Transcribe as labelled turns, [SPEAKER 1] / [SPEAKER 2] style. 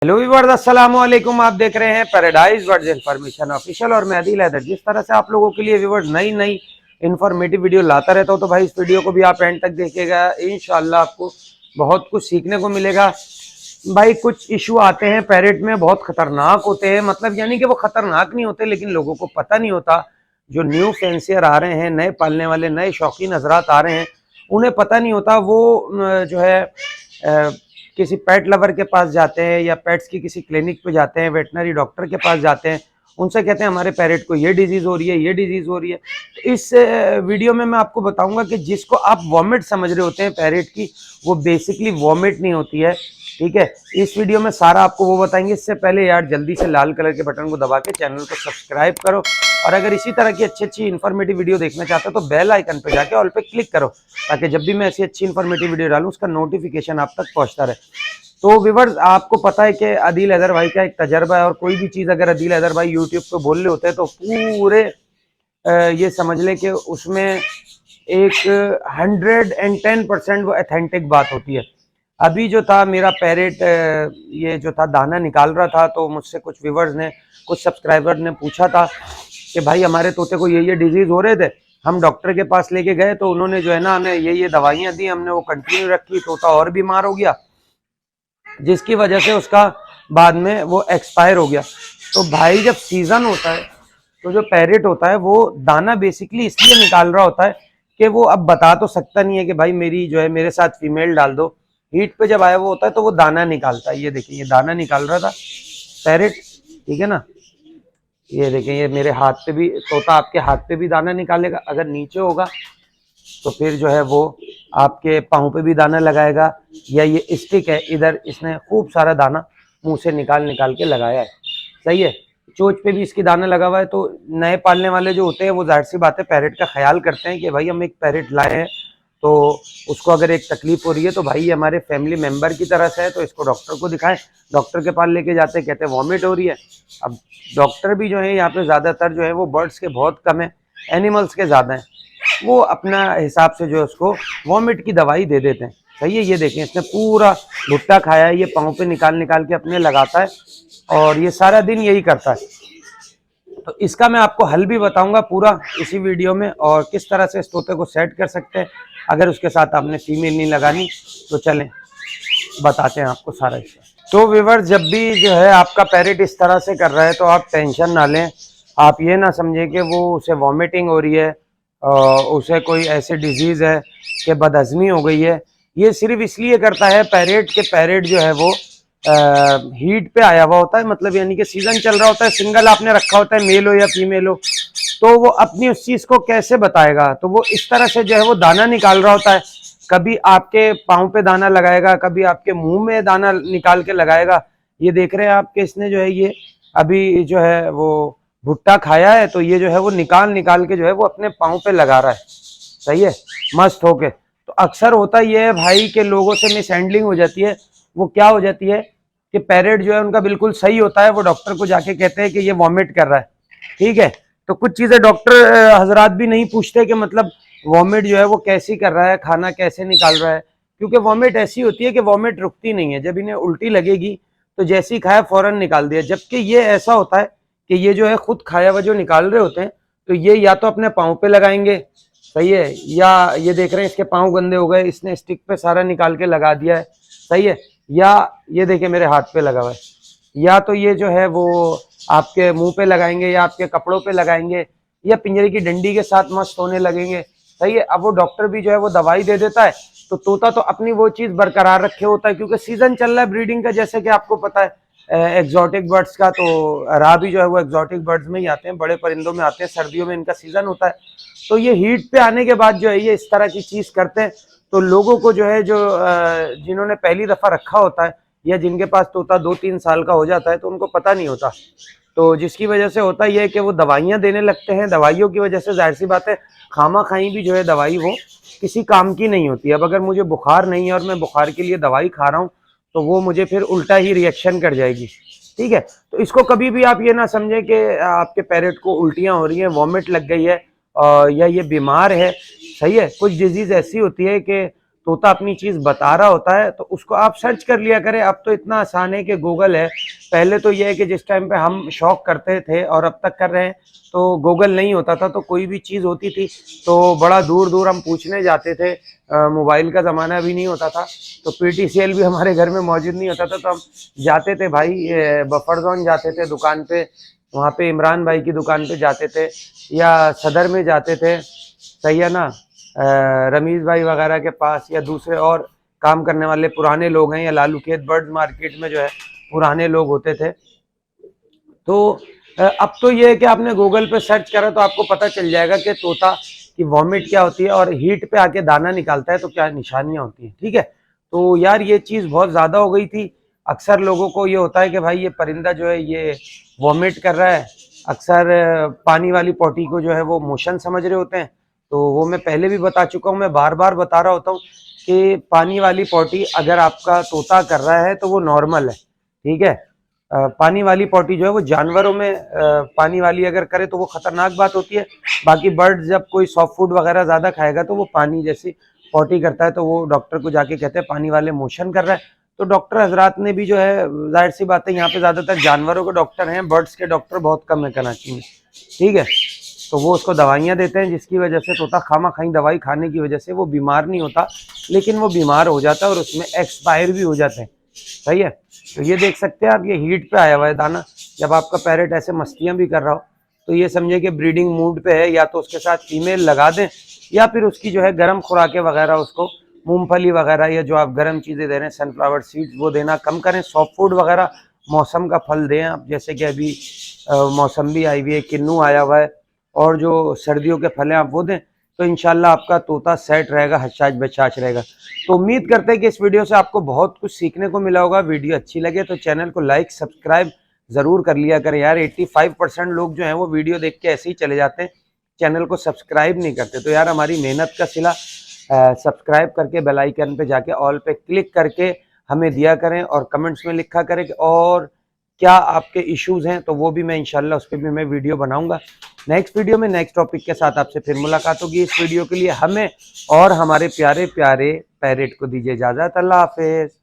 [SPEAKER 1] Hello viewers, अस्सलाम वालेकुम। आप देख रहे हैं पैराडाइज वर्ड्स इन्फॉर्मेशन ऑफिशियल और मैं आदिल हैदर। जिस तरह से आप लोगों के लिए व्यूअर्स नई नई इन्फॉर्मेटिव वीडियो लाता रहता हूं, तो भाई इस वीडियो को भी आप एंड तक देखिएगा। इंशाल्लाह आपको बहुत कुछ सीखने को मिलेगा। भाई कुछ इशू आते हैं पैरेट में, बहुत खतरनाक होते हैं। मतलब यानी कि वो खतरनाक नहीं होते, लेकिन लोगों को पता नहीं होता। जो न्यू फैंसियर आ रहे हैं, नए पालने वाले, नए शौकीन हजरात आ रहे हैं, उन्हें पता नहीं होता। वो जो है किसी पेट लवर के पास जाते हैं या पेट्स की किसी क्लिनिक पे जाते हैं, वेटनरी डॉक्टर के पास जाते हैं, उनसे कहते हैं हमारे पैरेट को ये डिजीज हो रही है, ये डिजीज हो रही है। तो इस वीडियो में मैं आपको बताऊंगा कि जिसको आप वॉमिट समझ रहे होते हैं पैरेट की, वो बेसिकली वॉमिट नहीं होती है। ठीक है, इस वीडियो में सारा आपको वो बताएंगे। इससे पहले यार जल्दी से लाल कलर के बटन को दबा के चैनल को सब्सक्राइब करो, और अगर इसी तरह की अच्छी अच्छी इन्फॉर्मेटिव वीडियो देखना चाहते हो तो बेल आइकन पे जाके ऑल पे क्लिक करो, ताकि जब भी मैं ऐसी अच्छी इन्फॉर्मेटिव वीडियो डालूं उसका नोटिफिकेशन आप तक पहुंचता रहे। तो व्यूअर्स, आपको पता है कि आदिल हैदर भाई का एक तजर्बा है, और कोई भी चीज़ अगर आदिल हैदर भाई यूट्यूब पे बोल रहे होते हैं तो पूरे ये समझ लें कि उसमें एक 110% वो ऑथेंटिक बात होती है। अभी जो था मेरा पैरेट ये जो था दाना निकाल रहा था, तो मुझसे कुछ व्यूवर्स ने, कुछ सब्सक्राइबर ने पूछा था कि भाई हमारे तोते को ये डिजीज़ हो रहे थे। हम डॉक्टर के पास लेके गए तो उन्होंने जो है ना हमें ये दवाइयाँ दी, हमने वो कंटिन्यू रखी, तोता और बीमार हो गया, जिसकी वजह से उसका बाद में वो एक्सपायर हो गया। तो भाई जब सीजन होता है तो जो पैरेट होता है वो दाना बेसिकली इसलिए निकाल रहा होता है कि वो अब बता तो सकता नहीं है कि भाई मेरी जो है मेरे साथ फीमेल डाल दो। हीट पे जब आया वो होता है तो वो दाना निकालता है। ये देखिए, ये दाना निकाल रहा था पैरेट, ठीक है ना। ये देखें, ये मेरे हाथ पे भी, तोता आपके हाथ पे भी दाना निकालेगा। अगर नीचे होगा तो फिर जो है वो आपके पाँव पे भी दाना लगाएगा, या ये स्टिक है इधर, इसने खूब सारा दाना मुंह से निकाल निकाल के लगाया है। सही है, चोंच पे भी इसकी दाना लगा हुआ है। तो नए पालने वाले जो होते हैं वो जाहिर सी बात है पैरेट का ख्याल करते हैं कि भाई हम एक पैरेट लाए हैं, तो उसको अगर एक तकलीफ हो रही है तो भाई ये हमारे फैमिली मेम्बर की तरह से है, तो इसको डॉक्टर को दिखाएं। डॉक्टर के पास लेके जाते हैं, कहते हैं वॉमिट हो रही है। अब डॉक्टर भी जो है यहाँ पे ज़्यादातर जो है वो बर्ड्स के बहुत कम है, एनिमल्स के ज़्यादा हैं। वो अपना हिसाब से जो है उसको वॉमिट की दवाई दे देते हैं। सही है, ये देखें इसने पूरा भुट्टा खाया है, ये पाँव पे निकाल निकाल के अपने लगाता है, और ये सारा दिन यही करता है। तो इसका मैं आपको हल भी बताऊंगा पूरा इसी वीडियो में, और किस तरह से इस तोते को सेट कर सकते हैं अगर उसके साथ आपने फीमेल नहीं लगानी। तो चलें बताते हैं आपको सारा इसका। तो व्यूअर्स, जब भी जो है आपका पैरेट इस तरह से कर रहा है तो आप टेंशन ना लें। आप ये ना समझें कि वो उसे वॉमिटिंग हो रही है, उसे कोई ऐसी डिजीज़ है कि बदहज़मी हो गई है। ये सिर्फ इसलिए करता है पैरेट के पैरेट जो है वो हीट पे आया हुआ होता है। मतलब यानी कि सीजन चल रहा होता है, सिंगल आपने रखा होता है, मेल हो या फीमेल हो, तो वो अपनी उस चीज़ को कैसे बताएगा। तो वो इस तरह से जो है वो दाना निकाल रहा होता है। कभी आपके पाँव पे दाना लगाएगा, कभी आपके मुंह में दाना निकाल के लगाएगा। ये देख रहे हैं आप कि इसने जो है ये अभी जो है वो भुट्टा खाया है, तो ये जो है वो निकाल निकाल के जो है वो अपने पाँव पे लगा रहा है। सही है, मस्त होके। तो अक्सर होता ये है भाई कि लोगों से मिस हैंडलिंग हो जाती है। वो क्या हो जाती है कि पैरेट जो है उनका बिल्कुल सही होता है, वो डॉक्टर को जाके कहते हैं कि ये वॉमिट कर रहा है। ठीक है, तो कुछ चीज़ें डॉक्टर हजरात भी नहीं पूछते कि मतलब वॉमिट जो है वो कैसी कर रहा है, खाना कैसे निकाल रहा है। क्योंकि वॉमिट ऐसी होती है कि वॉमिट रुकती नहीं है। जब इन्हें उल्टी लगेगी तो जैसे ही खाया फौरन निकाल दिया। जबकि ये ऐसा होता है कि ये जो है खुद खाया हुआ जो निकाल रहे होते हैं, तो ये या तो अपने पाँव पे लगाएंगे, सही है, या ये देख रहे हैं इसके पाँव गंदे हो गए, इसने स्टिक पे सारा निकाल के लगा दिया है। सही है, या ये देखिए मेरे हाथ पे लगा हुआ है, या तो ये जो है वो आपके मुंह पे लगाएंगे, या आपके कपड़ों पे लगाएंगे, या पिंजरे की डंडी के साथ मस्त होने लगेंगे। सही है, अब वो डॉक्टर भी जो है वो दवाई दे देता है, तो तोता तो अपनी वो चीज़ बरकरार रखे होता है, क्योंकि सीजन चल रहा है ब्रीडिंग का, जैसे कि आपको पता है एग्जॉटिक बर्ड्स का। तो राह भी जो है वो एग्जॉटिक बर्ड्स में ही आते हैं, बड़े परिंदों में आते हैं, सर्दियों में इनका सीजन होता है। तो ये हीट पे आने के बाद जो है ये इस तरह की चीज़ करते हैं। तो लोगों को जो है, जो जिन्होंने पहली दफ़ा रखा होता है, या जिनके पास तोता 2-3 साल का हो जाता है, तो उनको पता नहीं होता। तो जिसकी वजह से होता ये है कि वो दवाइयाँ देने लगते हैं। दवाइयों की वजह से जाहिर सी बात है खामा खाई भी जो है दवाई वो किसी काम की नहीं होती। अब अगर मुझे बुखार नहीं है और मैं बुखार के लिए दवाई खा रहा हूँ, तो वो मुझे फिर उल्टा ही रिएक्शन कर जाएगी। ठीक है, तो इसको कभी भी आप ये ना समझें कि आपके पैरेट को उल्टियाँ हो रही हैं, वॉमिट लग गई है, या ये बीमार है। सही है, कुछ डिजीज़ ऐसी होती है कि तोता अपनी चीज बता रहा होता है तो उसको आप सर्च कर लिया करें। अब तो इतना आसान है कि गूगल है। पहले तो यह है कि जिस टाइम पे हम शौक करते थे और अब तक कर रहे हैं तो गूगल नहीं होता था, तो कोई भी चीज़ होती थी तो बड़ा दूर दूर हम पूछने जाते थे। मोबाइल का ज़माना भी नहीं होता था, तो पीटीसीएल भी हमारे घर में मौजूद नहीं होता था, तो हम जाते थे भाई, बफर जोन जाते थे दुकान पे, वहाँ पे इमरान भाई की दुकान पे जाते थे या सदर में जाते थे, सही है ना, रमीज भाई वगैरह के पास, या दूसरे और काम करने वाले पुराने लोग हैं, या लालू खेत बर्ड्स मार्केट में जो है पुराने लोग होते थे। तो अब तो ये है कि आपने गूगल पे सर्च करा तो आपको पता चल जाएगा कि तोता की वॉमिट क्या होती है और हीट पे आके दाना निकालता है तो क्या निशानियां होती हैं। ठीक है, तो यार ये चीज़ बहुत ज़्यादा हो गई थी। अक्सर लोगों को ये होता है कि भाई ये परिंदा जो है ये वॉमिट कर रहा है, अक्सर पानी वाली पॉटी को जो है वो मोशन समझ रहे होते हैं। तो वो मैं पहले भी बता चुका हूँ, मैं बार बार बता रहा होता हूँ कि पानी वाली पॉटी अगर आपका तोता कर रहा है तो वो नॉर्मल है। ठीक है, पानी वाली पॉटी जो है वो जानवरों में पानी वाली अगर करे तो वो खतरनाक बात होती है। बाकी बर्ड जब कोई सॉफ्ट फूड वगैरह ज्यादा खाएगा तो वो पानी जैसी पॉटी करता है, तो वो डॉक्टर को जाके कहते हैं पानी वाले मोशन कर रहा है। तो डॉक्टर हजरात ने भी जो है, जाहिर सी बात है यहाँ पे ज्यादातर जानवरों के डॉक्टर हैं, बर्ड्स के डॉक्टर बहुत कम है कराची में। ठीक है, तो वो उसको दवाइयाँ देते हैं जिसकी वजह से तोता खामा खाई दवाई खाने की वजह से वो बीमार नहीं होता, लेकिन वो बीमार हो जाता है और उसमें एक्सपायर भी हो जाते हैं। सही है, तो ये देख सकते हैं आप, ये हीट पे आया हुआ है दाना। जब आपका पैरेट ऐसे मस्तियां भी कर रहा हो तो ये समझे कि ब्रीडिंग मूड पे है, या तो उसके साथ फीमेल लगा दें या फिर उसकी जो है गर्म खुराकें वगैरह, उसको मूंगफली वगैरह या जो आप गर्म चीज़ें दे रहे हैं सनफ्लावर सीड्स वो देना कम करें। सॉफ्ट फूड वगैरह मौसम का फल दें आप, जैसे कि अभी मौसम्बी आई हुई है, किन्नू आया हुआ है, और जो सर्दियों के फल हैं आप वो दें, तो इंशाल्लाह आपका तोता सेट रहेगा, हचाच बचाच रहेगा। तो उम्मीद करते हैं कि इस वीडियो से आपको बहुत कुछ सीखने को मिला होगा। वीडियो अच्छी लगे तो चैनल को लाइक सब्सक्राइब जरूर कर लिया करें यार। 85% लोग जो हैं वो वीडियो देख के ऐसे ही चले जाते हैं, चैनल को सब्सक्राइब नहीं करते। तो यार हमारी मेहनत का सिला सब्सक्राइब करके बेल आइकन पे जाके ऑल पे क्लिक करके हमें दिया करें और कमेंट्स में लिखा करें कि और क्या आपके इश्यूज हैं, तो वो भी मैं इंशाल्लाह उस पर भी मैं वीडियो बनाऊंगा। नेक्स्ट वीडियो में नेक्स्ट टॉपिक के साथ आपसे फिर मुलाकात होगी। इस वीडियो के लिए हमें और हमारे प्यारे प्यारे पैरेट को दीजिए इजाजत। अल्लाह हाफिज।